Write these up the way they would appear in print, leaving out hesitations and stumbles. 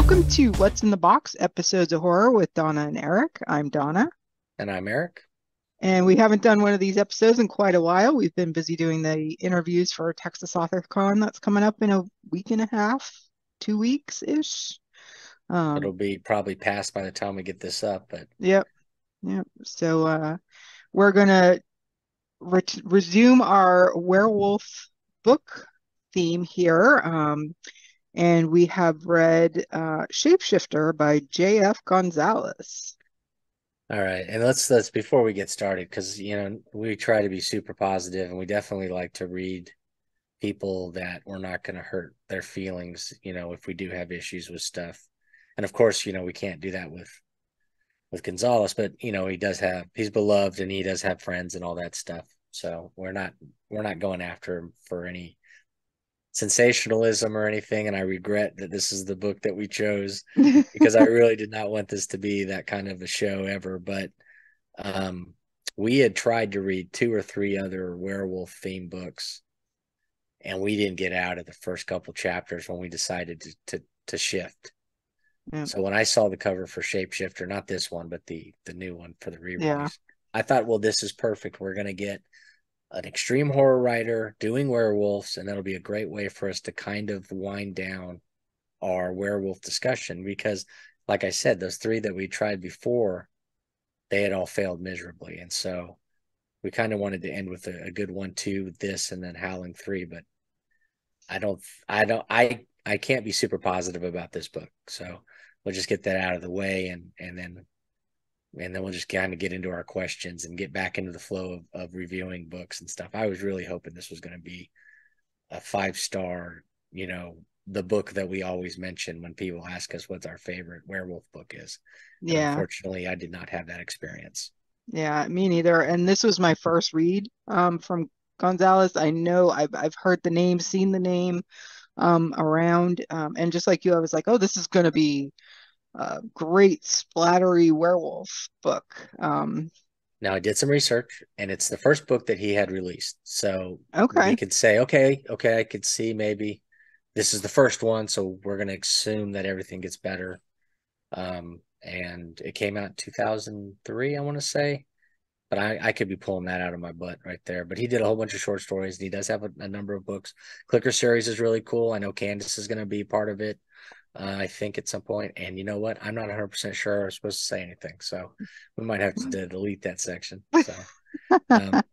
Welcome to What's in the Box episodes of horror with Donna and Eric. I'm Donna, And I'm Eric. and we haven't done one of these episodes in quite a while. We've been busy doing the interviews for Texas AuthorCon that's coming up in a week and a half, 2 weeks ish. It'll Um, be probably past by the time we get this up, but yep, yep. So we're gonna resume our werewolf book theme here. And we have read Shapeshifter by J.F. Gonzalez. all right. And let's before we get started, because we try to be super positive and we definitely like to read people that we're not going to hurt their feelings, if we do have issues with stuff. And of course, we can't do that with Gonzalez, but he's beloved and he does have friends and all that stuff. So we're not going after him for any sensationalism or anything, and I regret that this is the book that we chose because I really did not want this to be that kind of a show ever. But um, we had tried to read two or three other werewolf themed books, and we didn't get out of the first couple chapters when we decided to shift. Yeah, So when I saw the cover for Shapeshifter, not this one, but the new one for the yeah, re-release, I thought, well, this is perfect. We're going to get an extreme horror writer doing werewolves, and that'll be a great way for us to kind of wind down our werewolf discussion because, like I said, those three that we tried before, they had all failed miserably. And so we kind of wanted to end with a good 1, 2, this, and then Howling 3. But I can't be super positive about this book. So we'll just get that out of the way and then we'll just kind of get into our questions and get back into the flow of reviewing books and stuff. I was really hoping this was going to be a 5-star, the book that we always mention when people ask us what's our favorite werewolf book is. And yeah, unfortunately, I did not have that experience. yeah. Me neither. And this was my first read from Gonzalez. I know I've heard the name, seen the name around, and just like you, I was like, oh, this is going to be a great splattery werewolf book. Now, I did some research, and it's the first book that he had released. So we Okay, could say, okay, I could see maybe this is the first one, so we're going to assume that everything gets better. And it came out in 2003, I want to say, but I could be pulling that out of my butt right there. But he did a whole bunch of short stories, and he does have a number of books. Clicker series is really cool. I know Candace is going to be part of it, I think, at some point. And you know what? I'm not 100% sure I'm supposed to say anything, so we might have to delete that section. So um,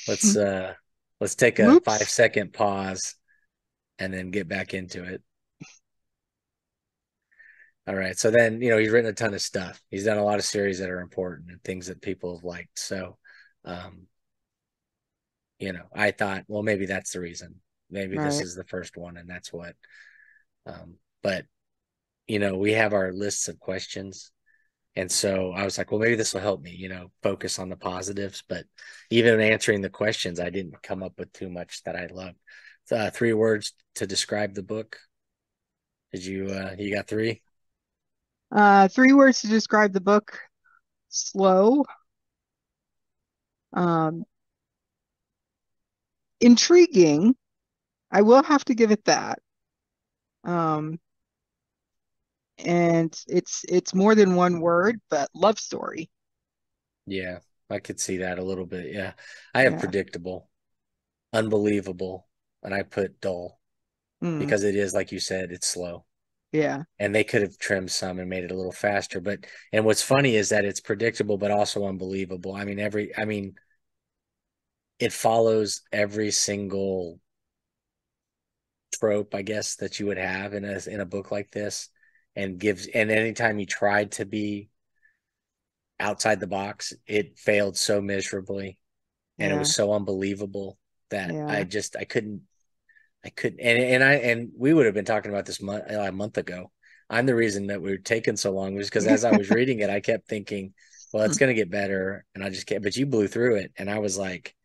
let's uh, let's take a five whoops. second pause and then get back into it. All right. So then, he's written a ton of stuff. He's done a lot of series that are important and things that people have liked. So, um, I thought, well, maybe that's the reason. Maybe this Right. is the first one, and that's what. But we have our lists of questions, and so I was like, well, maybe this will help me, focus on the positives. But even answering the questions, I didn't come up with too much that I loved. 3 words to describe the book. Did you? You got three? 3 words to describe the book: slow, um, intriguing. I will have to give it that. Um, and it's more than one word, but love story. Yeah, I could see that a little bit. Yeah, I have Yeah. predictable, unbelievable, and I put dull Mm, because it is, like you said, it's slow. yeah. And they could have trimmed some and made it a little faster. And what's funny is that it's predictable, but also unbelievable. I mean, it follows every single trope, I guess, that you would have in a book like this, and anytime he tried to be outside the box, it failed so miserably, and it was Yeah. so unbelievable that Yeah. I couldn't, and we would have been talking about this a month ago. I'm the reason that we were taking so long was because as I was reading it, I kept thinking, well, it's going to get better. And I just kept, but you blew through it. And I was like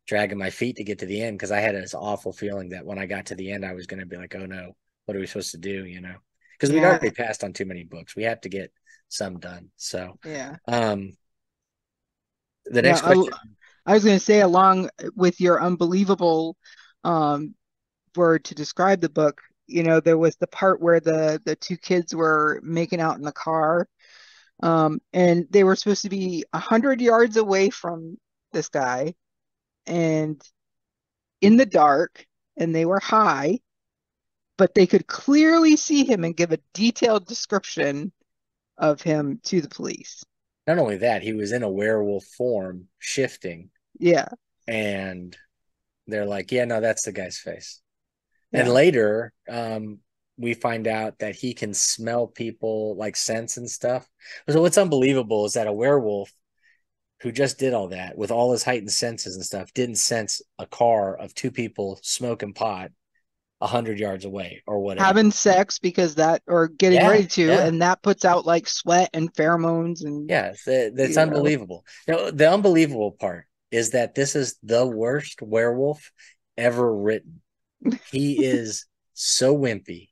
dragging my feet to get to the end because I had this awful feeling that when I got to the end, I was going to be like, oh no, what are we supposed to do? Because we'd Yeah. already passed on too many books. We have to get some done. So, Yeah. um, the Yeah. next question, I was going to say, along with your unbelievable um, word to describe the book, there was the part where the two kids were making out in the car, and they were supposed to be 100 yards away from this guy and in the dark, and they were high, but they could clearly see him and give a detailed description of him to the police. Not only that, he was in a werewolf form, shifting, Yeah, and they're like, "Yeah, no, that's the guy's face." And yeah. later, we find out that he can smell people like scents and stuff. So what's unbelievable is that a werewolf who just did all that with all his heightened senses and stuff didn't sense a car of two people smoking pot 100 yards away or whatever. Having sex because that, or getting Yeah, ready to, yeah, and that puts out like sweat and pheromones and, yeah. That's you know, unbelievable. Now, the unbelievable part is that this is the worst werewolf ever written. He is so wimpy.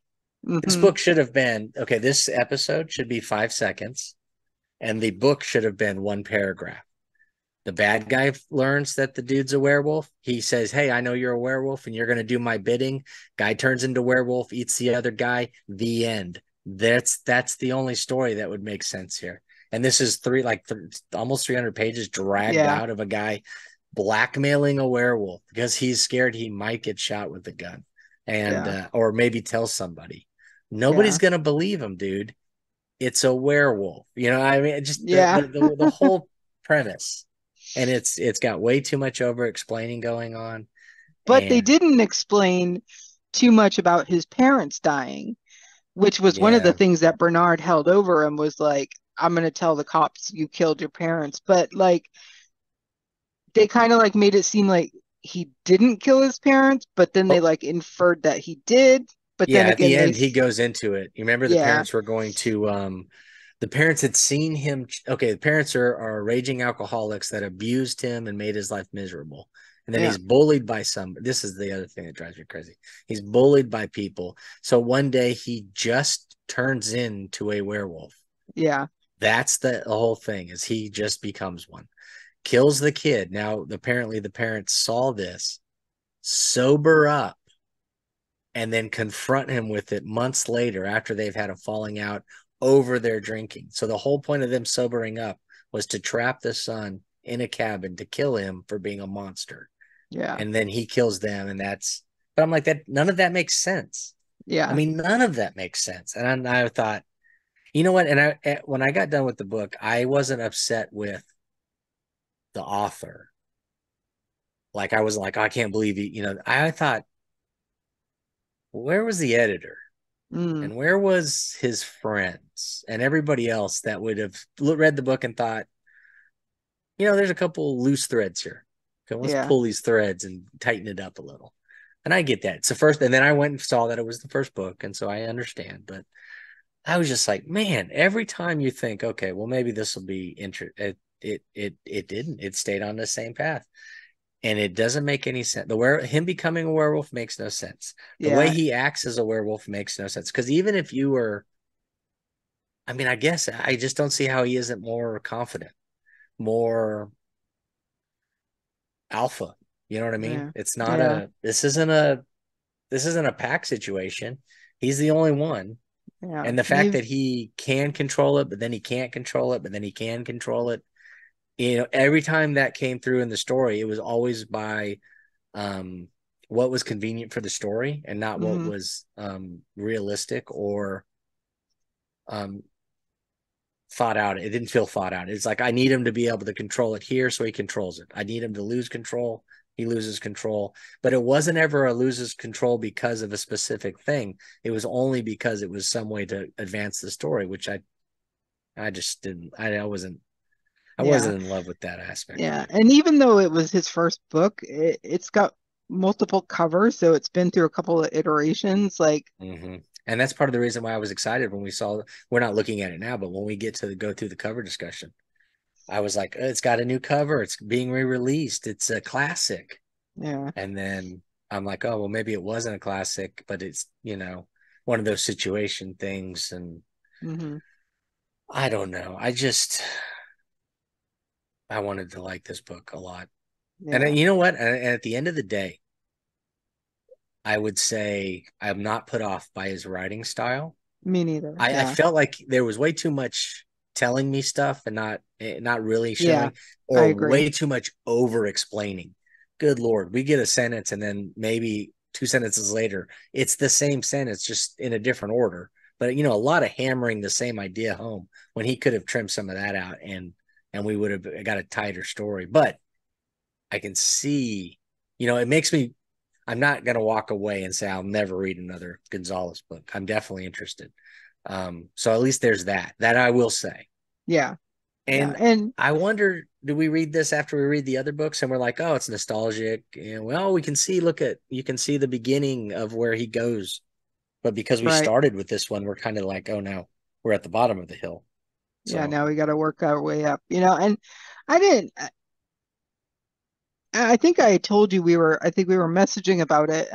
This hmm book should have been okay. This episode should be 5 seconds, and the book should have been one paragraph. The bad guy learns that the dude's a werewolf. He says, "Hey, I know you're a werewolf and you're going to do my bidding." Guy turns into werewolf, eats the other guy. The end. That's the only story that would make sense here. And this is almost 300 pages dragged yeah, out of a guy blackmailing a werewolf because he's scared he might get shot with a gun and yeah, or maybe tell somebody. Nobody's yeah, going to believe him, dude. It's a werewolf. I mean, just the yeah. the the, the whole premise, and it's got way too much over explaining going on. But they And didn't explain too much about his parents dying, which was one of the yeah, things that Bernard held over him, was like, I'm going to tell the cops you killed your parents. But like, they kind of like made it seem like he didn't kill his parents, but then they oh like inferred that he did. But yeah, then at the again, end he goes into it. You remember the yeah, parents were going to the parents had seen him. Okay, the parents are raging alcoholics that abused him and made his life miserable. And then yeah, he's bullied by some. This is the other thing that drives me crazy. He's bullied by people. So one day he just turns into a werewolf. yeah, That's the whole thing, is he just becomes one. Kills the kid. Now apparently the parents saw this, sober up, and then confront him with it months later after they've had a falling out over their drinking. So the whole point of them sobering up was to trap the son in a cabin to kill him for being a monster. yeah, And then he kills them, and but I'm like, that none of that makes sense. I yeah. mean, none of that makes sense. And I thought, you know what? And when I got done with the book, I wasn't upset with the author. Like I was like, oh, I can't believe I thought, where was the editor? Mm, And where was his friends and everybody else that would have read the book and thought, there's a couple loose threads here. Okay, let's yeah, pull these threads and tighten it up a little. And I get that. It's the first, and then I went and saw that it was the first book, and so I understand. But I was just like, man, every time you think, okay, well, maybe this will be interesting, it didn't. It stayed on the same path, and it doesn't make any sense. Him becoming a werewolf makes no sense. The way yeah, he acts as a werewolf makes no sense. Because even if you were, I mean, I guess I just don't see how he isn't more confident, more alpha. You know what I mean? yeah, It's not yeah, a this isn't a pack situation. He's the only one. yeah. And the fact Maybe, that he can control it, but then he can't control it, but then he can control it. Every time that came through in the story, it was always by um what was convenient for the story and not what hmm was realistic or um thought out. It didn't feel thought out. It's like I need him to be able to control it here, so he controls it. I need him to lose control. He loses control, but it wasn't ever a loses control because of a specific thing. It was only because it was some way to advance the story, which I just didn't. I yeah, wasn't in love with that aspect of yeah. it. And even though it was his first book, it's got multiple covers, so it's been through a couple of iterations. Like, Mm-hmm. And that's part of the reason why I was excited when we saw. We're not looking at it now, but when we get to go through the cover discussion, I was like, it's got a new cover. It's being re-released. It's a classic. yeah, And then I'm like, oh, well, maybe it wasn't a classic, but it's, one of those situation things. And hmm I don't know. I wanted to like this book a lot. And yeah, you know what? And at the end of the day, I would say I'm not put off by his writing style. Me neither. I Yeah. felt like there was way too much telling me stuff and not really Yeah. showing, I or agree. way too much over explaining. Good Lord, we get a sentence and then maybe two sentences later, it's the same sentence, just in a different order. But a lot of hammering the same idea home when he could have trimmed some of that out, and we would have got a tighter story. But I can see, it makes me, I'm not going to walk away and say I'll never read another Gonzalez book. I'm definitely interested. So at least there's that I will say. Yeah. Yeah. And And I wonder, do we read this after we read the other books and we're like, oh, it's nostalgic? And well, we can see, you can see the beginning of where he goes. But because we right. started with this one, we're kind of like, oh, no, we're at the bottom of the hill. Yeah, So now we got to work our way up, and I didn't, I think I told you I think we were messaging about it.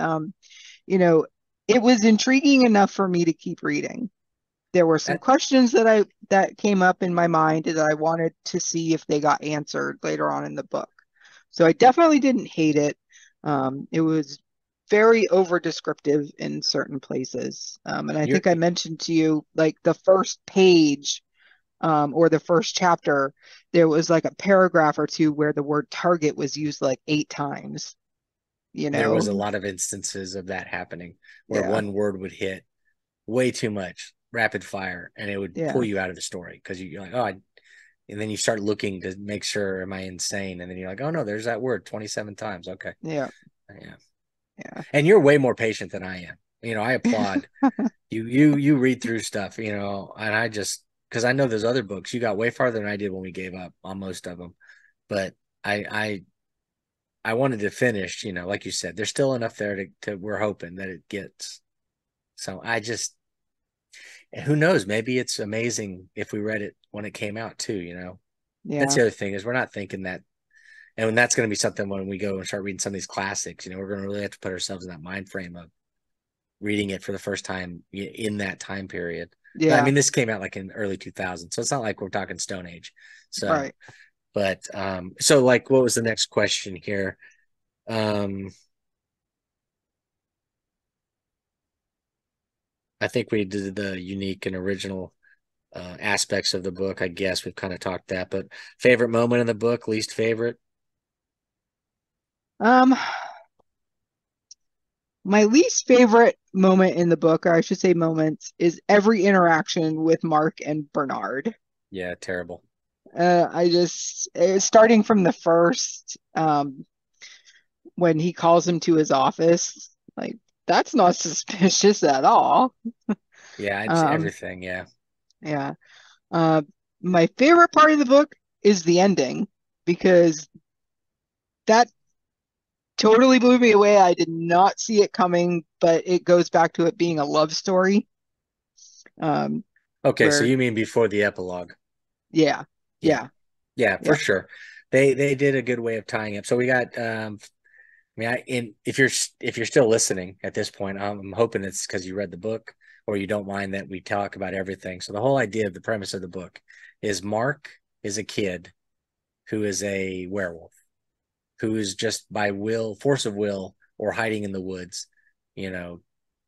You know, it was intriguing enough for me to keep reading. There were some that, questions that came up in my mind that I wanted to see if they got answered later on in the book. So I definitely didn't hate it. It was very over descriptive in certain places. And I you're think I mentioned to you like the first page, or the first chapter, there was like a paragraph or two where the word target was used like 8 times, you there was know? a lot of instances of that happening where Yeah, one word would hit way too much rapid fire and it would pull yeah, you out of the story because you're like, and then you start looking to make sure, am I insane? And then you're like, oh no, there's that word 27 times. Okay. yeah, Yeah. yeah. And you're way more patient than I am. I applaud you read through stuff, and I just, because I know there's other books, you got way farther than I did when we gave up on most of them. But I wanted to finish, like you said, there's still enough there to we're hoping that it gets. So I just, who knows? Maybe it's amazing if we read it when it came out too. That's Yeah, the other thing, is we're not thinking that, and that's going to be something when we go and start reading some of these classics. We're going to really have to put ourselves in that mind frame of reading it for the first time in that time period. But I yeah, mean, this came out like in early 2000, so it's not like we're talking Stone Age. So, right. but so like, what was the next question here? Um, I think we did the unique and original aspects of the book. I guess we've kind of talked that, but favorite moment in the book, least favorite. Um, my least favorite moment in the book, or I should say moments, is every interaction with Mark and Bernard. Yeah, terrible. I just, starting from the first, when he calls him to his office, like, that's not suspicious at all. Yeah, it's Um, everything. Yeah. yeah. Uh, my favorite part of the book is the ending because that totally blew me away. I did not see it coming, but it goes back to it being a love story. Um, Okay, so where, you mean before the epilogue? yeah, Yeah. yeah, Yeah, for yeah, sure. They did a good way of tying up. So we got I mean, if you're still listening at this point, I'm hoping it's because you read the book or you don't mind that we talk about everything. So the whole idea of the premise of the book is Mark is a kid who is a werewolf, who is just by force of will, or hiding in the woods, you know,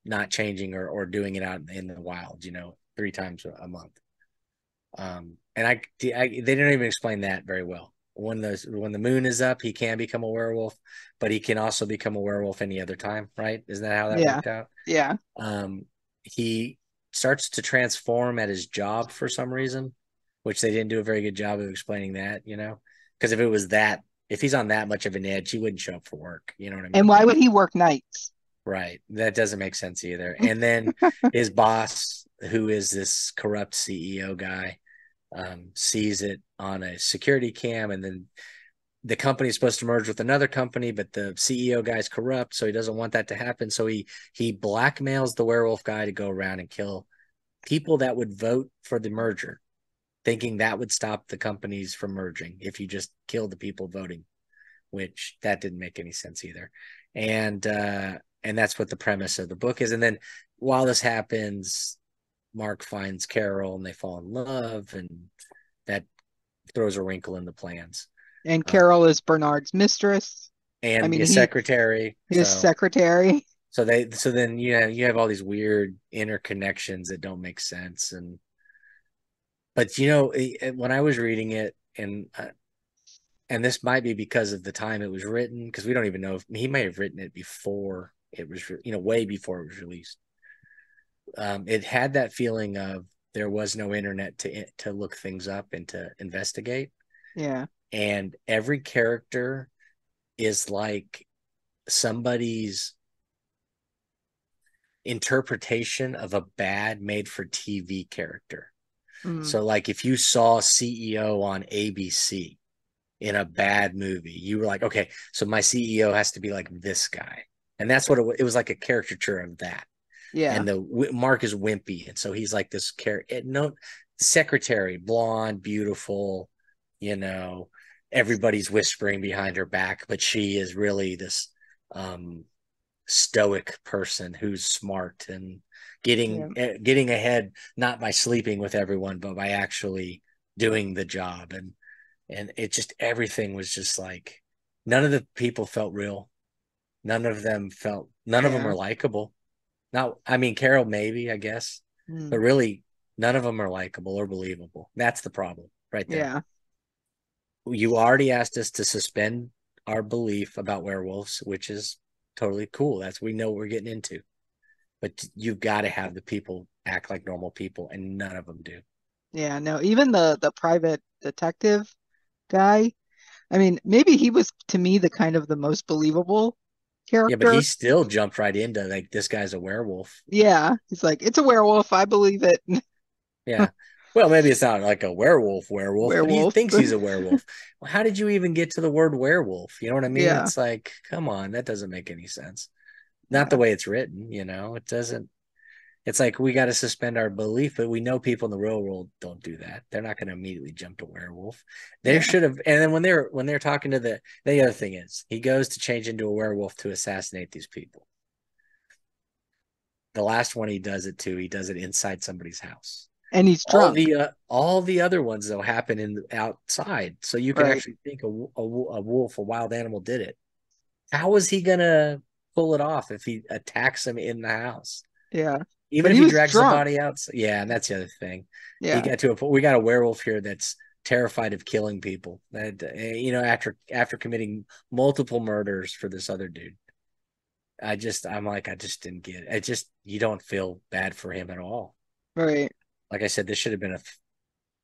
not changing or doing it out in the wild, 3 times a month. And they didn't even explain that very well. When the moon is up, he can become a werewolf, but he can also become a werewolf any other time, right? Isn't that how that yeah, worked out? yeah. He starts to transform at his job for some reason, which they didn't do a very good job of explaining that. Because if he's on that much of an edge, he wouldn't show up for work. You know what I And mean? why would he work nights? Right. That doesn't make sense either. And then his boss, who is this corrupt CEO guy, sees it on a security cam, and then the company is supposed to merge with another company, but the CEO guy's corrupt, so he doesn't want that to happen. So he blackmails the werewolf guy to go around and kill people that would vote for the merger, thinking that would stop the companies from merging if you just kill the people voting, which that didn't make any sense either. And that's what the premise of the book is. And then while this happens, Mark finds Carol and they fall in love, and that throws a wrinkle in the plans. And Uh, Carol is Bernard's mistress. I and mean, his secretary. his So secretary. so then you have all these weird interconnections that don't make sense. And but when I was reading it, and this might be because of the time it was written, because we don't even know if he may have written it before it was, way before it was released. It had that feeling of there was no internet to look things up and to investigate, Yeah. and every character is like somebody's interpretation of a bad made for TV character. Mm. So like if you saw CEO on ABC in a bad movie, you were like, okay, so my CEO has to be like this guy. And that's what it was like, a caricature of that. Yeah. And the Mark is wimpy, and so he's like this character. No, secretary, blonde, beautiful, you know, everybody's whispering behind her back, but she is really this um stoic person who's smart and Yeah. getting ahead, not by sleeping with everyone, but by actually doing the job. And it just, everything was just like, none of the people felt real. None of them Yeah. are likable. Not, I mean, Carol maybe, I guess, but Mm. really none of them are likable or believable. That's the problem right there. Yeah. You already asked us to suspend our belief about werewolves, which is totally cool. That's, we know what we're getting into. But you've got to have the people act like normal people, and none of them do. Yeah. No, even the private detective guy, I mean, maybe he was to me the kind of the most believable Yeah, but he character. still jumped right into like, this guy's a werewolf. Yeah. He's like, it's a werewolf. I believe it. Yeah. Well, maybe it's not like a werewolf, but he Werewolf. thinks he's a werewolf. Well, how did you even get to the word werewolf? You know what I mean? Yeah. It's like, come on, that doesn't make any sense. Not the Yeah. way it's written, it doesn't. It's like we got to suspend our belief, but we know people in the real world don't do that. They're not going to immediately jump to werewolf. They Yeah. should have. And then when they're talking to the other thing is, he goes to change into a werewolf to assassinate these people. The last one he does it to, he does it inside somebody's house. And he's drunk. All the other ones though happen in outside, so you can Right. actually think a wolf, a wild animal, did it. How is he gonna pull it off if he attacks him in the house? Yeah. Even But if he he was drags the drunk. body out, yeah, and that's the other thing. He Yeah. got to we got a werewolf here that's terrified of killing people. That after committing multiple murders for this other dude. I'm like, I just didn't get it. I just, you don't feel bad for him at all. Right. Like I said, this should have been a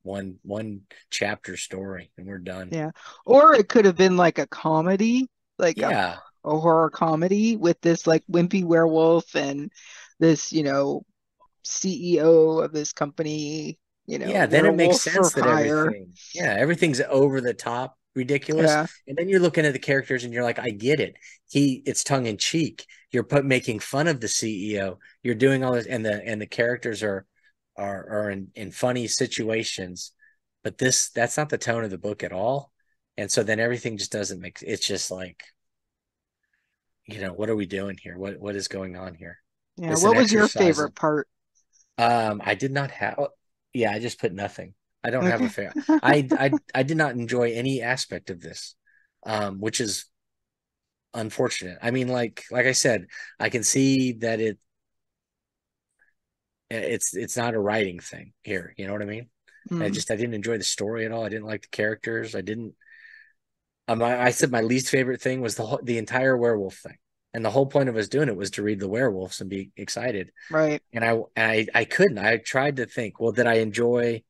one chapter story, and we're done. Yeah. Or it could have been like a comedy, like Yeah, a horror comedy with this like wimpy werewolf and this, CEO of this company, yeah. Then it makes werewolf for sense that hire. everything's over the top, ridiculous, Yeah. and then you're looking at the characters, and you're like, I get it. It's tongue in cheek. You're making fun of the CEO. You're doing all this, and the characters are in funny situations, but that's not the tone of the book at all. And so then everything just doesn't make. It's just like, what are we doing here? What is going on here? Yeah. It's an What was your exercise favorite in. part? I did not have. Yeah, I just put nothing. I don't have a Okay. fair. I did not enjoy any aspect of this, which is unfortunate. I mean, like I said, I can see that it's not a writing thing here. You know what I mean? Mm, I didn't enjoy the story at all. I didn't like the characters. I didn't. I said my least favorite thing was the entire werewolf thing, and the whole point of us doing it was to read the werewolves and be excited. right. And I couldn't. I tried to think, well, did I enjoy,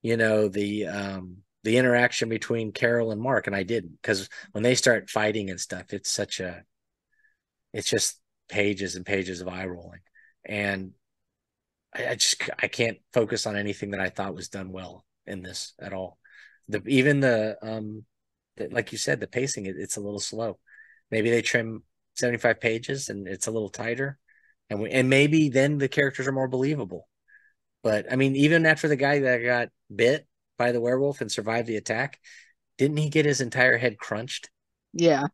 the interaction between Carol and Mark? And I didn't, because when they start fighting and stuff, it's just pages and pages of eye rolling. And I can't focus on anything that I thought was done well in this at all. Even like you said, the pacing, it's a little slow. Maybe they trim 75 pages and it's a little tighter, and maybe then the characters are more believable. But I mean, even after the guy that got bit by the werewolf and survived the attack, didn't he get his entire head crunched? Yeah.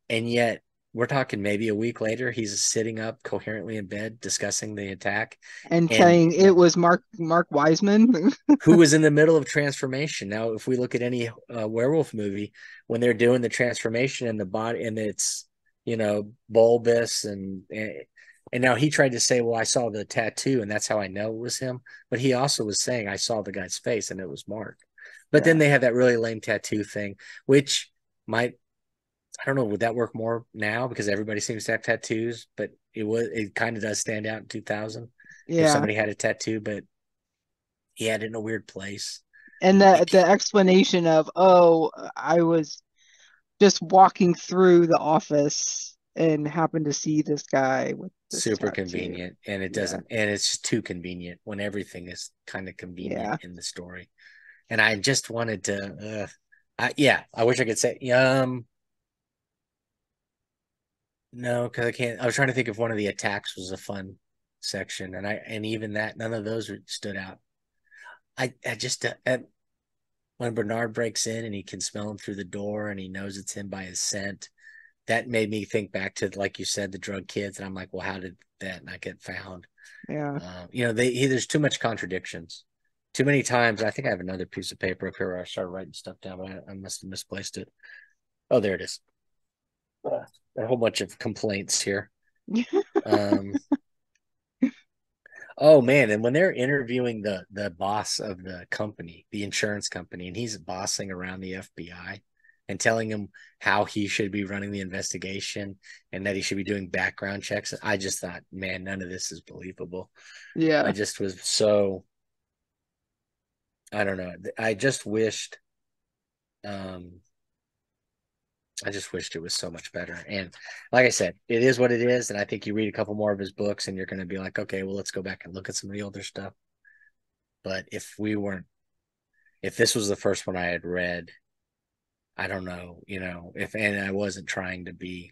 And yet we're talking maybe a week later, he's sitting up coherently in bed discussing the attack. And And saying it was Mark Wiseman. who was in the middle of transformation. Now, if we look at any werewolf movie, when they're doing the transformation in the body, and bulbous and now he tried to say, well, I saw the tattoo and that's how I know it was him. But he also was saying I saw the guy's face and it was Mark. But then Yeah. they had that really lame tattoo thing, which might, I don't know, would that work more now because everybody seems to have tattoos, but it kind of does stand out in 2000 if Yeah. somebody had a tattoo, but he had it in a weird place. And It, the explanation of, oh, I was just walking through the office and happened to see this guy with this super tattoo. convenient and it Yeah. doesn't and it's just too convenient when everything is kind of convenient Yeah. in the story. And I just wanted to yeah, I wish I could say no, because I can't. I was trying to think if one of the attacks was a fun section, and even that, none of those stood out. I just when Bernard breaks in and he can smell him through the door and he knows it's him by his scent, that made me think back to, like you said, the drug kids, and I'm like, well, how did that not get found? Yeah. There's too much contradictions, too many times. I think I have another piece of paper up here where I started writing stuff down, but I must have misplaced it. Oh, there it is. A whole bunch of complaints here. Um, Oh man, and when they're interviewing the boss of the company, the insurance company, and he's bossing around the FBI and telling him how he should be running the investigation and that he should be doing background checks, I just thought, man, none of this is believable. I Yeah. just was so, I don't know. Um I just wished it was so much better. And like I said, it is what it is. And I think you read a couple more of his books and you're going to be like, okay, well, let's go back and look at some of the older stuff. But if this was the first one I had read, I don't know, if and I wasn't trying to be,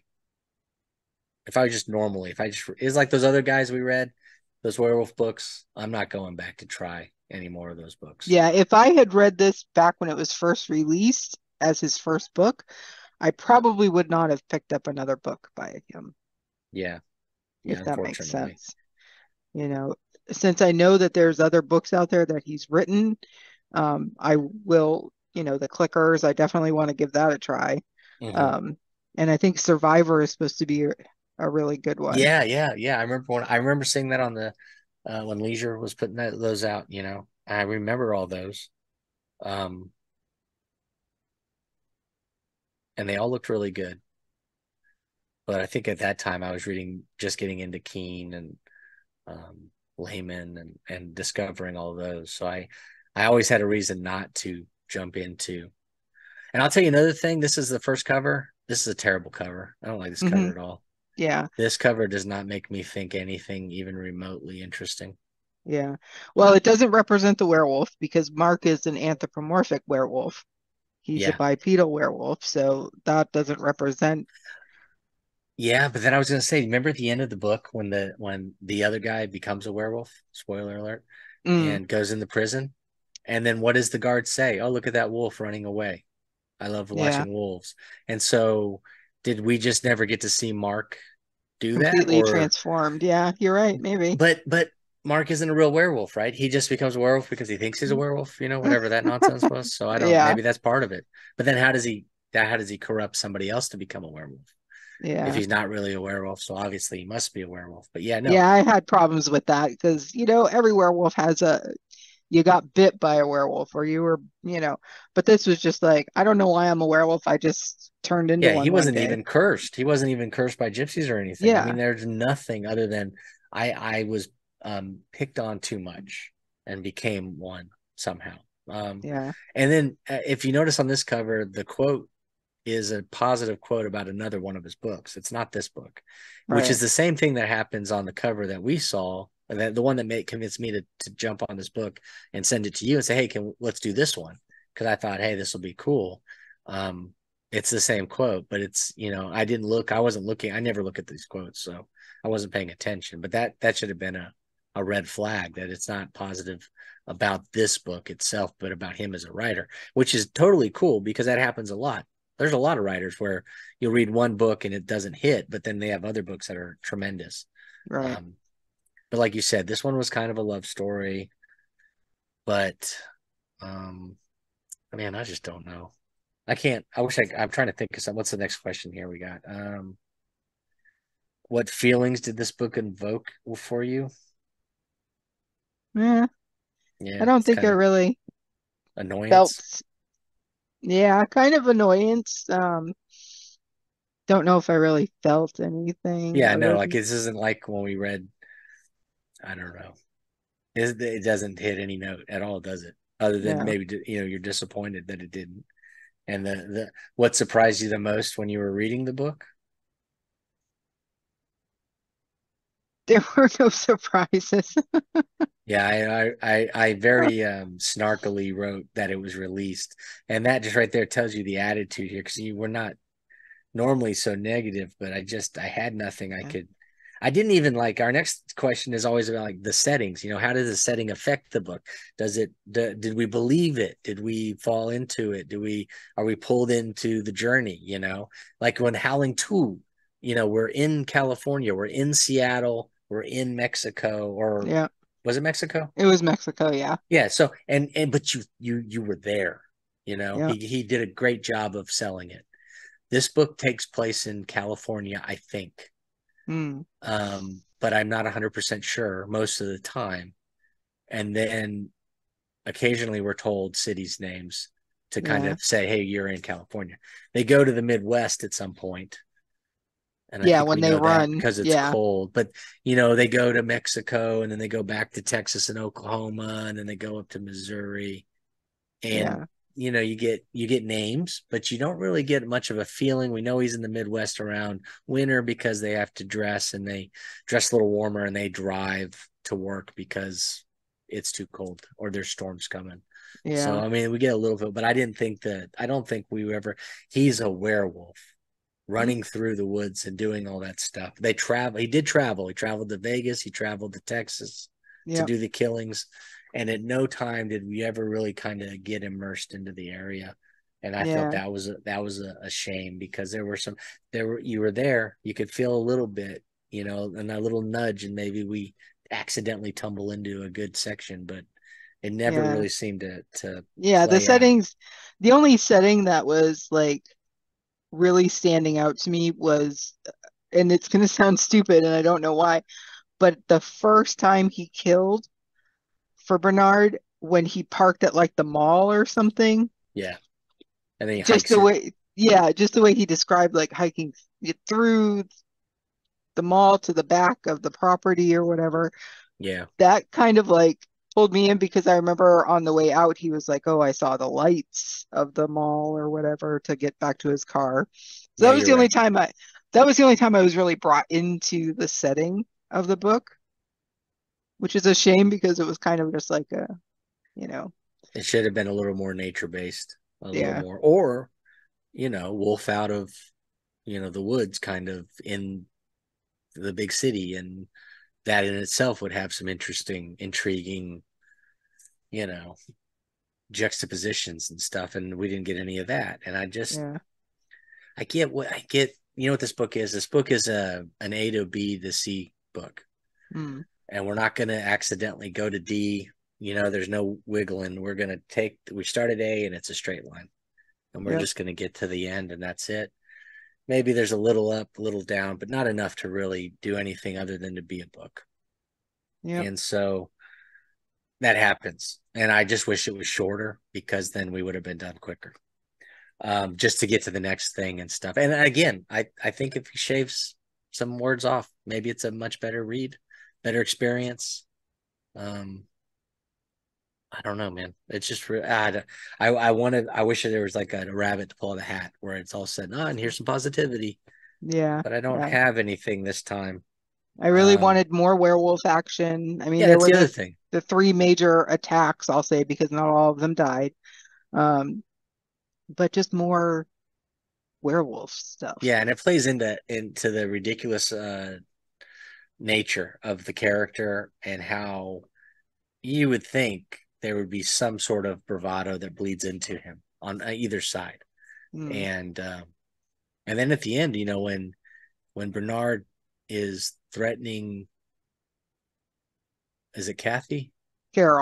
if I was just normally, if I just is like those other guys we read, those werewolf books, I'm not going back to try any more of those books. Yeah. If I had read this back when it was first released as his first book, I probably would not have picked up another book by him, Yeah, yeah, if that makes unfortunately. sense. You know, since I know that there's other books out there that he's written, I will, the clickers, I definitely want to give that a try. Hmm. Um, and I think Survivor is supposed to be a really good one. Yeah, yeah, yeah. I remember seeing that on the when Leisure was putting those out. I remember all those, um, and they all looked really good. But I think at that time I was reading, just getting into Keene and um, Layman and discovering all of those. So I always had a reason not to jump into. And I'll tell you another thing. This is the first cover. This is a terrible cover. I don't like this Hmm. cover at all. Yeah, This cover does not make me think anything even remotely interesting. yeah. Well, it doesn't represent the werewolf because Mark is an anthropomorphic werewolf. He's a Yeah. bipedal werewolf, so that doesn't represent. Yeah, but then I was gonna say, remember at the end of the book when the other guy becomes a werewolf, spoiler alert, Mm, and goes in the prison, and then what does the guard say? Oh, look at that wolf running away. I love yeah, watching wolves. And so did we just never get to see Mark do that? completely Or transformed. Yeah, you're right, maybe. but Mark isn't a real werewolf, right? He just becomes a werewolf because he thinks he's a werewolf, whatever that nonsense was. So I don't, Yeah, maybe that's part of it. But then how does he corrupt somebody else to become a werewolf if yeah. he's not really a werewolf? So obviously he must be a werewolf. But yeah, no. Yeah, I had problems with that because, every werewolf has you got bit by a werewolf or you were, but this was just like, I don't know why I'm a werewolf. I just turned into Yeah, he one wasn't day. even cursed. He wasn't even cursed by gypsies or anything. I mean, Yeah, there's nothing other than I was picked on too much and became one somehow. Um, yeah, and then if you notice on this cover, the quote is a positive quote about another one of his books. It's not this book, which is right. the same thing that happens on the cover that we saw. That the one that made convinced me to jump on this book and send it to you and say, hey, let's do this one because I thought, hey, this will be cool. Um, it's the same quote, but it's I wasn't looking. I never look at these quotes, so I wasn't paying attention. But that should have been a red flag that it's not positive about this book itself, but about him as a writer, which is totally cool because that happens a lot. There's a lot of writers where you'll read one book and it doesn't hit, but then they have other books that are tremendous. Right. Um, but like you said, this one was kind of a love story, but um, man, I just don't know. I can't. I wish I'm trying to think of some. What's the next question here we got? what feelings did this book invoke for you? Yeah, I Yeah, don't it's think I kind of really annoyance. felt, yeah, kind of annoyance. Don't know if I really felt anything Yeah, no, other like than, this isn't like when we read, I don't know. It doesn't hit any note at all, does it? Other than no. maybe you're disappointed that it didn't. And the what surprised you the most when you were reading the book? There were no surprises. Yeah, I very snarkily wrote that it was released, and that just right there tells you the attitude here because you were not normally so negative, but I had nothing I Yeah, could. I didn't even like our next question is always about like the settings. How does the setting affect the book? Did we believe it? Did we fall into it? Are we pulled into the journey? Like when Howling 2, we're in California, we're in Seattle, we're in Mexico, or yeah, was it Mexico? it was Mexico. Yeah, Yeah. So and but you were there. yeah, He did a great job of selling it. This book takes place in California, I think, mm, but I'm not 100% sure most of the time. And then occasionally we're told cities' names to kind yeah, of say, hey, you're in California. They go to the Midwest at some point, and I yeah. think When we they know that run, because it's yeah, cold. But they go to Mexico, and then they go back to Texas and Oklahoma, and then they go up to Missouri, and yeah, you get names, but you don't really get much of a feeling. We know he's in the Midwest around winter because they have to dress, and they dress a little warmer, and they drive to work because it's too cold or there's storms coming. So yeah, I mean, we get a little bit, but I don't think we ever. He's a werewolf mm, running through the woods and doing all that stuff. They travel. He did travel. He traveled to Vegas. He traveled to Texas to yeah, do the killings. And at no time did we ever really kind of get immersed into the area. And I felt yeah, that was a shame because you were there. You could feel a little bit, and a little nudge, and maybe we accidentally tumble into a good section, but it never yeah, really seemed to yeah. The play out. settings, the only setting that was like really standing out to me was, and it's gonna sound stupid, and I don't know why, but the first time he killed for Bernard when he parked at like the mall or something, Yeah. And then he just hikes the it. way, yeah, just the way he described like hiking through the mall to the back of the property or whatever, Yeah. that kind of like pulled me in because I remember on the way out he was like, "Oh, I saw the lights of the mall or whatever to get back to his car." So Yeah, you're right. that was the only time I was really brought into the setting of the book, which is a shame because it was kind of just like a, you know, It should have been a little more nature based, a little yeah, more, or, wolf out of, the woods kind of in the big city. And that in itself would have some interesting, intriguing, you know, juxtapositions and stuff. And we didn't get any of that. And yeah, I get, what this book is? This book is an A to B to C book. mm, And we're not going to accidentally go to D. There's no wiggling. We start at A and it's a straight line. And we're yep, just going to get to the end and that's it. Maybe there's a little up, a little down, but not enough to really do anything other than to be a book. yep, And so that happens. And I just wish it was shorter because then we would have been done quicker. Just to get to the next thing and stuff. And again, I think if he shaves some words off, maybe it's a much better read, better experience. Um, I don't know, man. It's just I wish there was like a rabbit to pull the hat where it's all said, and here's some positivity, yeah, but I don't yeah. have anything this time. I really Um, wanted more werewolf action. I mean, yeah, there that's were the other thing. the three major attacks, I'll say, because not all of them died. Um, but just more werewolf stuff. Yeah, and it plays into the ridiculous nature of the character and how you would think there would be some sort of bravado that bleeds into him on either side. Mm, And then at the end, when Bernard is threatening, is it Kathy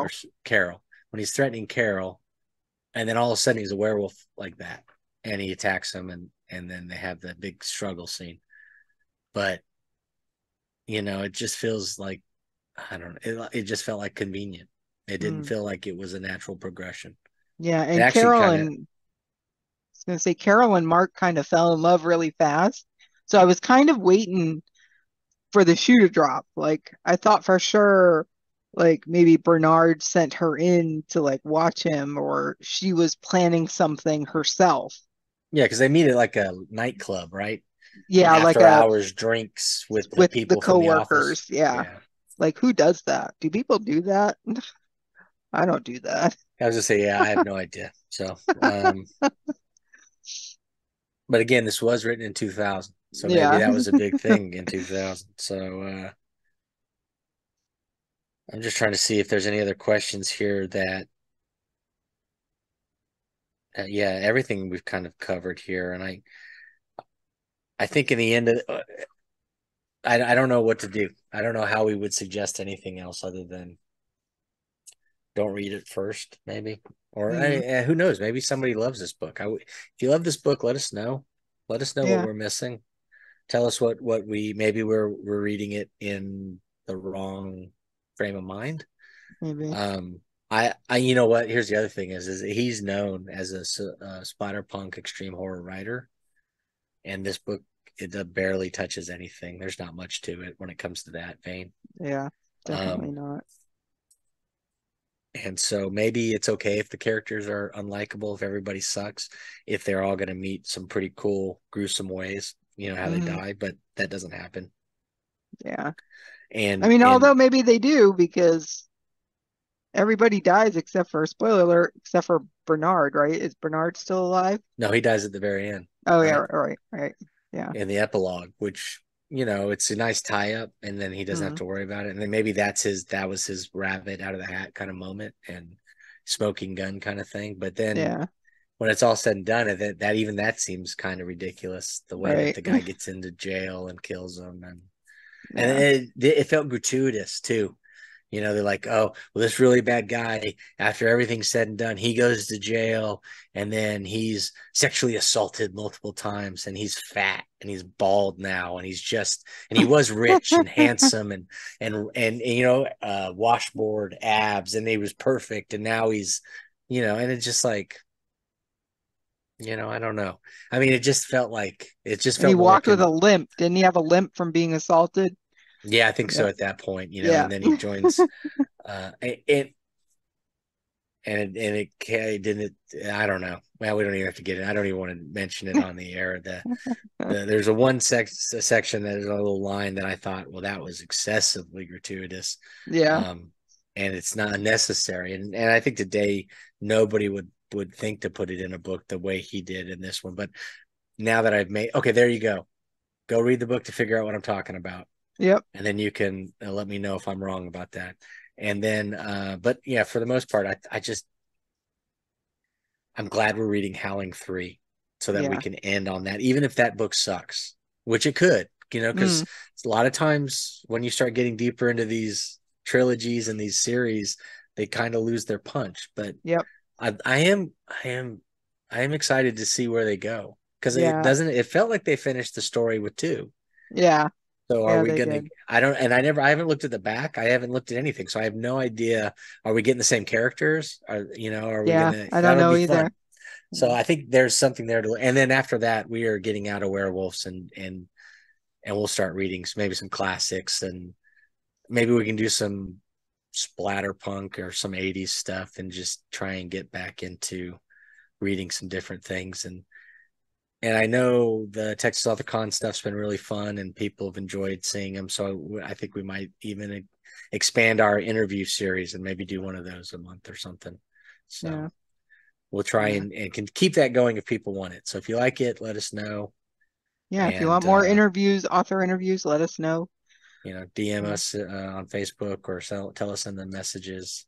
or Carol. Carol? When he's threatening Carol, and then all of a sudden he's a werewolf like that, and he attacks him, and then they have the big struggle scene. But it just feels like, I don't know, it just felt like convenient. It didn't Mm. feel like it was a natural progression. Yeah, It and actually kind of, I was gonna say Carol and Mark kind of fell in love really fast. So I was kind of waiting for the shoe to drop. Like I thought for sure, like maybe Bernard sent her in to like watch him, or she was planning something herself. yeah, because they meet at like a nightclub, right? Yeah, like After a hours drinks with the with the people from the office. coworkers. Yeah. Yeah. Like who does that? Do people do that? I don't do that. I was just say, yeah, I have no idea. So, but again, this was written in 2000. So maybe Yeah, that was a big thing in 2000. So, I'm just trying to see if there's any other questions here that, yeah, everything we've kind of covered here. And I think in the end of, I don't know what to do. I don't know how we would suggest anything else other than don't read it first, maybe. Or mm, who knows? Maybe somebody loves this book. If you love this book, let us know. Let us know what yeah, we're missing. Tell us what we maybe we're reading it in the wrong frame of mind. maybe. I you know what? Here's the other thing is he's known as a splatterpunk extreme horror writer, and this book it barely touches anything. There's not much to it when it comes to that vein. Yeah, definitely Um, not. and so maybe it's okay if the characters are unlikable, if everybody sucks, if they're all going to meet some pretty cool, gruesome ways, how they Hmm. die, but that doesn't happen. Yeah. I And mean, and although maybe they do because everybody dies except for spoiler alert, except for Bernard, right? Is Bernard still alive? no, he dies at the very end, Oh yeah, right? right, right. Yeah. In the epilogue, which it's a nice tie up, and then he doesn't have Mm, to worry about it. And then maybe that was his rabbit out of the hat kind of moment and smoking gun kind of thing. But then yeah, when it's all said and done, that even that seems kind of ridiculous. The way that right. the guy gets into jail and kills him, and Yeah. it felt gratuitous too. They're like, oh, well, this really bad guy, after everything's said and done, he goes to jail and then he's sexually assaulted multiple times and he's fat and he's bald now and and he was rich and handsome and washboard abs and he was perfect and now and it's just like, I don't know. I mean, it just And he felt more walked with like, a limp. Didn't he have a limp from being assaulted? yeah, I think so Yeah. at that point, Yeah. and then he joins, it, it didn't. I don't know. Well, we don't even have to get it. I don't even want to mention it on the air. There's a section that is a little line that I thought, well, that was excessively gratuitous, Yeah. um, and it's not necessary. And I think today nobody would think to put it in a book the way he did in this one. But now that I've made, okay, there you go. Go read the book to figure out what I'm talking about, Yep. and then you can let me know if I'm wrong about that. And then, but yeah, for the most part, I'm glad we're reading Howling 3 so that we Yeah. can end on that, even if that book sucks, which it could, because Mm. a lot of times when you start getting deeper into these trilogies and these series, they kind of lose their punch. But Yep. I am excited to see where they go because Yeah. it felt like they finished the story with two. Yeah. So are Yeah, we they gonna? did. I haven't looked at the back. I haven't looked at anything, so I have no idea. Are we getting the same characters? Are we Yeah. gonna? I don't That'll know be either. fun. So Yeah. I think there's something there and then after that, we are getting out of werewolves and we'll start reading maybe some classics and maybe we can do some splatter punk or some 80s stuff and just try and get back into reading some different things and I know the Texas Authorcon stuff's been really fun and people have enjoyed seeing them. So I think we might even expand our interview series and maybe do one of those a month or something. So Yeah. we'll try Yeah. and can keep that going if people want it. So if you like it, let us know. Yeah. If you want And, more interviews, author interviews, let us know. DM Yeah. us on Facebook or tell us in the messages.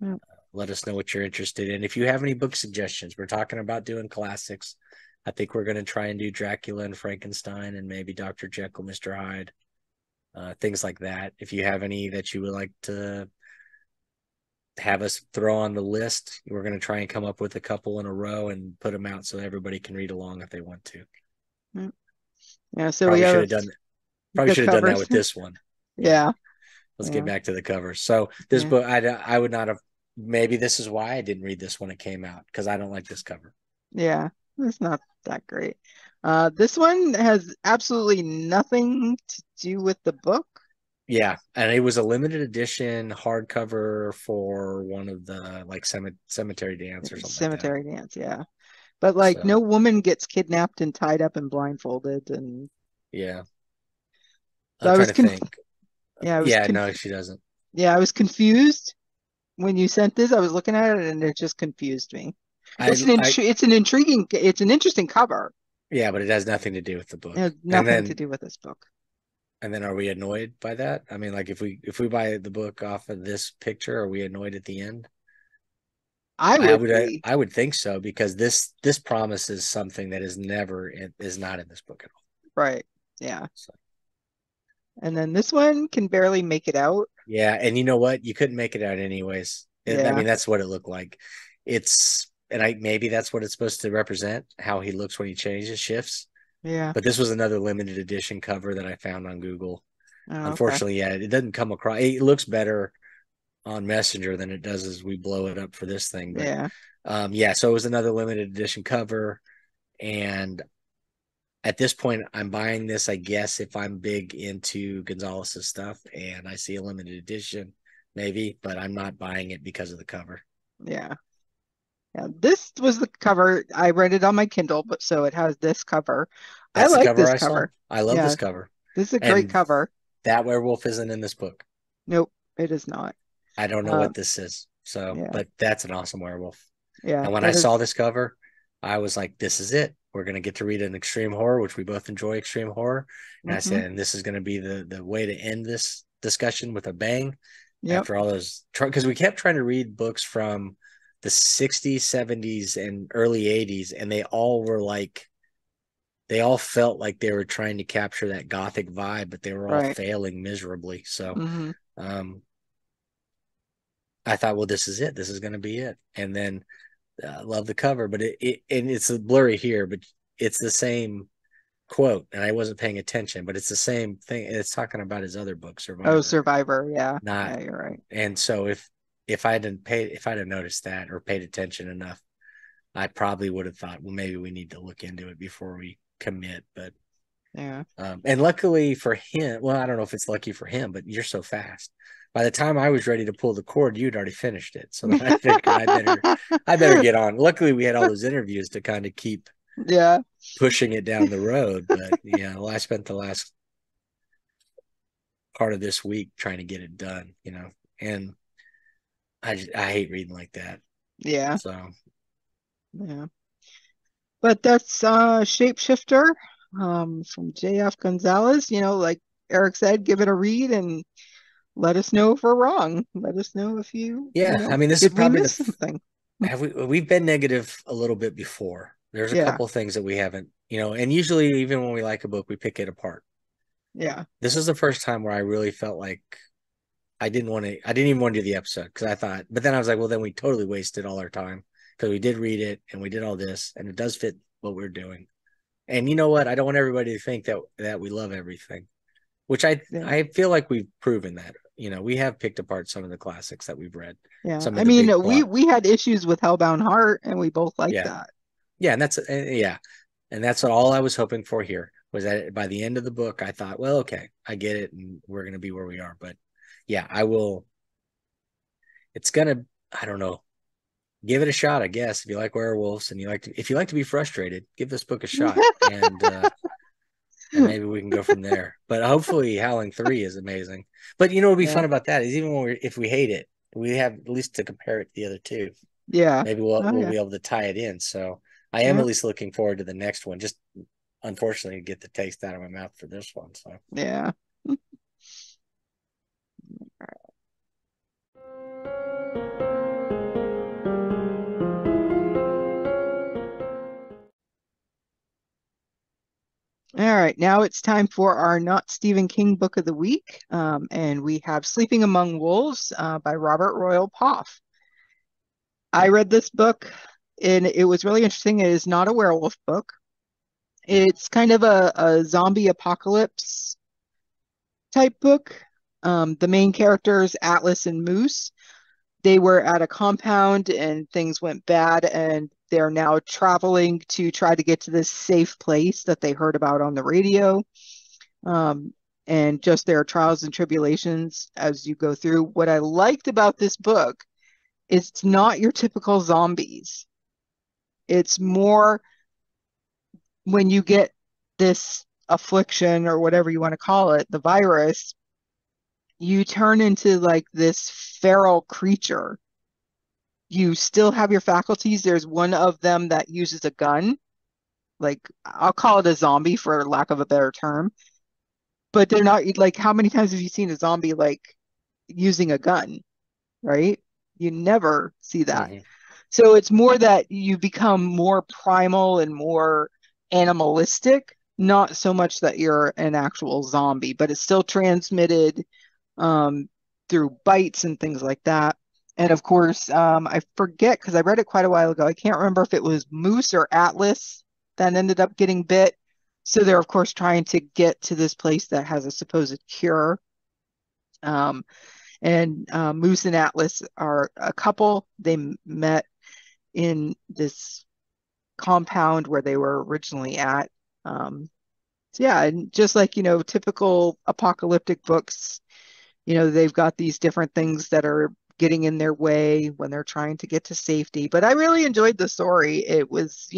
Yeah. Let us know what you're interested in. If you have any book suggestions, we're talking about doing classics. I think we're going to try and do Dracula and Frankenstein and maybe Dr. Jekyll, Mr. Hyde, things like that. If you have any that you would like to have us throw on the list, we're going to try and come up with a couple in a row and put them out so everybody can read along if they want to. Yeah. Yeah. So we Probably should have have done the that covers. with this one. Yeah. Yeah. Let's get Yeah. back to the cover. So this Yeah. book, I would not have. Maybe this is why I didn't read this when it came out because I don't like this cover. Yeah. It's not that great. This one has absolutely nothing to do with the book. Yeah, and it was a limited edition hardcover for one of the like cemetery dance or something like that. Cemetery Dance, yeah. But like no So woman gets kidnapped and tied up and blindfolded and yeah, so I'm trying to think. yeah, Yeah, no, she doesn't. I was confused when you sent this. I was looking at it and it just confused me. I It's an interesting cover. yeah, but it has nothing to do with the It book. has nothing to do with this book. And then are we annoyed by that? I mean, like if we buy the book off of this picture, are we annoyed at the end? I I would would be. I would think so because this promises something that is not in this book at all. Right. Yeah. So And then this one can barely make it out. yeah, and you know what? You couldn't make it out anyways. I Yeah. mean, that's what it looked like. And I maybe that's what it's supposed to represent, how he looks when he changes shifts. Yeah. But this was another limited edition cover that I found on Google. Oh, okay. Unfortunately, yeah, it doesn't come across. It looks better on Messenger than it does as we blow it up for this thing. But Yeah. yeah, so it was another limited edition cover, and at this point, I'm buying this, I guess, if I'm big into Gonzalez's stuff and I see a limited edition, maybe, but I'm not buying it because of the cover. Yeah. Yeah. This was the cover. I read it on my Kindle, but so it has this cover. I That's the like cover this I saw. cover. I love Yeah. this cover. This is a great And cover. that werewolf isn't in this book. Nope, it is not. I don't know Um, what this is. So, yeah. but that's an awesome werewolf. Yeah. And when I That saw is. this cover, I was like, this is it. We're going to get to read an extreme horror, which we both enjoy extreme horror. And I Mm-hmm. said, and this is going to be the way to end this discussion with a bang Yep. after all those, because we kept trying to read books from the 60s, 70s, and early 80s, and they all felt like they were trying to capture that gothic vibe, but they were all Right. failing miserably. So, Mm-hmm. um, I thought, well, this is it. This is going to be it. And then love the cover, but and it's blurry here, but it's the same quote, and I wasn't paying attention, but it's the same thing. It's talking about his other book, Oh, Survivor, Survivor. Yeah. not. Yeah, you're right. And so if I'd have noticed that or paid attention enough, I probably would have thought, well, maybe we need to look into it before we commit. But Yeah. and luckily for him, well, I don't know if it's lucky for him, but you're so fast. By the time I was ready to pull the cord, you'd already finished it. So then I figured I better get on. Luckily, we had all those interviews to kind of keep Yeah. pushing it down the road. But yeah, well, I spent the last part of this week trying to get it done, and I hate reading like that. Yeah. So Yeah. But that's Shapeshifter from J.F. Gonzalez. Like Eric said, give it a read and let us know if we're wrong. Let us know if yeah, I mean, this is did we probably miss something? have we've been negative a little bit before. There's a Yeah. couple of things that we haven't, and usually even when we like a book, we pick it apart. Yeah. This is the first time where I really felt like I didn't even want to do the episode because I thought, but then I was like, well, then we totally wasted all our time because we did read it and we did all this and it does fit what we're doing. And you know what? I don't want everybody to think that we love everything, which Yeah. I feel like we've proven that. We have picked apart some of the classics that we've read, Yeah. some I of the mean, big block. we had issues with Hellbound Heart and we both liked Yeah. that. Yeah. And that's all I was hoping for here was that by the end of the book, I thought, well, okay, I get it. And we're going to be where we are. But yeah, I will. It's going to, I don't know, give it a shot, I guess. If you like werewolves and if you like to be frustrated, give this book a shot. And maybe we can go from there. But hopefully, Howling 3 is amazing. But what'll be Yeah. fun about that is even if we hate it, we have at least to compare it to the other two. Yeah. Maybe Oh we'll yeah. be able to tie it in. So I am Yeah. at least looking forward to the next one. Just unfortunately, get the taste out of my mouth for this one. So Yeah. All right, now it's time for our Not Stephen King book of the week. And we have Sleeping Among Wolves by Robert Royal Poff. I read this book and it was really interesting. It is not a werewolf book. It's kind of a zombie apocalypse type book. The main characters, Atlas and Moose, they were at a compound and things went bad, and they're now traveling to try to get to this safe place that they heard about on the radio. Um, and just their trials and tribulations as you go through. What I liked about this book is it's not your typical zombies. It's more when you get this affliction or whatever you want to call it, the virus, you turn into like this feral creature. You still have your faculties. There's one of them that uses a gun. Like, I'll call it a zombie for lack of a better term. But they're not like, how many times have you seen a zombie like using a gun, right? You never see that. Hmm. So it's more that you become more primal and more animalistic, not so much that you're an actual zombie, but it's still transmitted um, through bites and things like that. And of course, I forget because I read it quite a while ago. I can't remember if it was Moose or Atlas that ended up getting bit. So they're, of course, trying to get to this place that has a supposed cure. Um, and Moose and Atlas are a couple. They met in this compound where they were originally at. So yeah, and just like, typical apocalyptic books, they've got these different things that are getting in their way when they're trying to get to safety. But I really enjoyed the story. It was,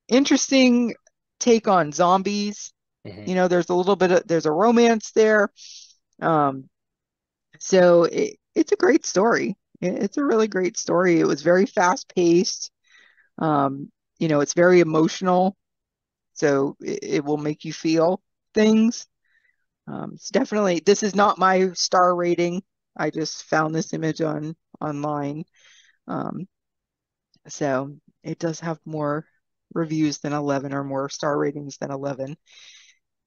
interesting take on zombies. Hmm. There's a little bit of there's a romance there. Um, so it's a great story. It's a really great story. It was very fast paced. It's very emotional, so it will make you feel things. It's definitely this is not my star rating. I just found this image online. Um, so it does have more reviews than 11 or more star ratings than 11.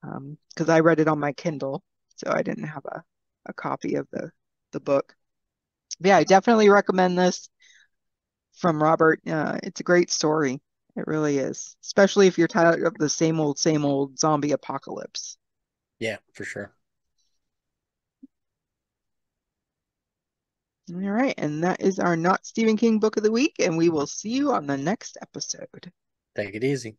Because I read it on my Kindle, so I didn't have a copy of the book. But yeah, I definitely recommend this from Robert. It's a great story. It really is, especially if you're tired of the same old zombie apocalypse. Yeah, for sure. All right, and that is our Not Stephen King book of the week, and we will see you on the next episode. Take it easy.